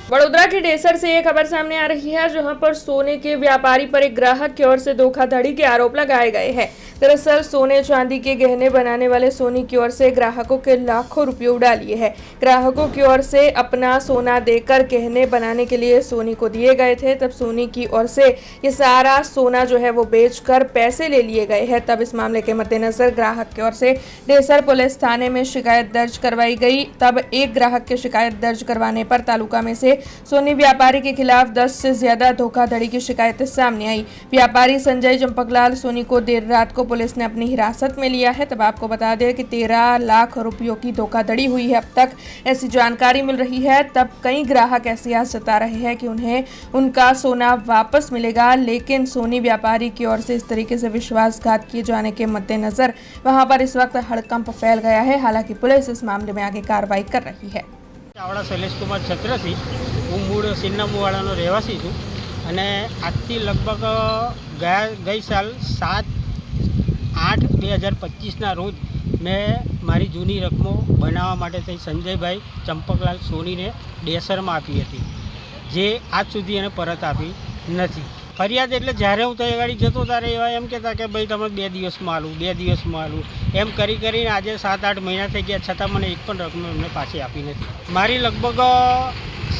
वडोदरा के डेसर से एक खबर सामने आ रही है, जहां पर सोने के व्यापारी पर एक ग्राहक की ओर से धोखाधड़ी के आरोप लगाए गए हैं। दरअसल सोने चांदी के गहने बनाने वाले सोनी की ओर से ग्राहकों के लाखों रुपए उड़ा लिए हैं। ग्राहकों की ओर से अपना सोना देकर गहने बनाने के लिए सोनी को दिए गए थे। तब सोनी की ओर से ये सारा सोना जो है वो बेचकर पैसे ले लिए गए हैं। तब इस मामले के मद्देनजर ग्राहक की ओर से डेसर पुलिस थाने में शिकायत दर्ज करवाई गई। तब एक ग्राहक की शिकायत दर्ज करवाने पर तालुका में से सोनी व्यापारी के खिलाफ 10 से ज्यादा धोखाधड़ी की शिकायतें सामने आई। व्यापारी संजय चंपकलाल सोनी को देर रात को पुलिस ने अपनी हिरासत में लिया है। तब आपको बता दें कि 13 लाख रुपयों की धोखाधड़ी हुई है। अब तक ऐसी जानकारी मिल रही है। तब कई ग्राहक ऐसी आस जता रहे हैं कि उन्हें उनका सोना वापस मिलेगा, लेकिन सोनी व्यापारी की ओर से इस तरीके से विश्वासघात किए जाने के मद्देनजर वहां पर इस वक्त हड़कंप फैल गया है। हालांकि पुलिस इस मामले में आगे कार्रवाई कर रही है। ચાવડા શૈલેષકુમાર છત્રથી હું મૂળ સિન્નામુવાડાનો રહેવાસી છું અને આજથી લગભગ ગઈ સાલ 7/8/2025ના રોજ મેં મારી જૂની રકમો બનાવવા માટે થઈ સંજયભાઈ ચંપકલાલ સોનીને ડેસરમાં આપી હતી, જે આજ સુધી એને પરત આપી નથી। ફરિયાદ એટલે જ્યારે હું ત્યાં ગાડી જતો ત્યારે એવા એમ કહેતા કે ભાઈ તમે 2 દિવસમાં આલું 2 દિવસમાં આલું એમ કરીને આજે 7-8 મહિના થઈ ગયા, છતાં મને એક પણ રકમ એમને પાછી આપી નથી। મારી લગભગ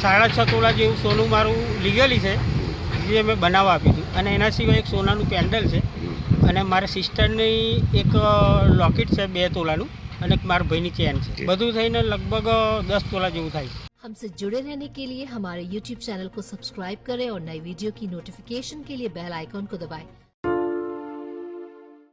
6.5 તોલા જેવું સોનું મારું લીગલી છે, જે મેં બનાવવા આપ્યું હતું। અને એના સિવાય એક સોનાનું પેન્ડલ છે અને મારા સિસ્ટરની એક લોકેટ છે 2 તોલાનું અને એક મારા ભાઈની ચેન છે। બધું થઈને લગભગ 10 તોલા જેવું થાય છે। हमसे जुड़े रहने के लिए हमारे YouTube चैनल को सब्सक्राइब करें और नई वीडियो की नोटिफिकेशन के लिए बेल आइकॉन को दबाएं।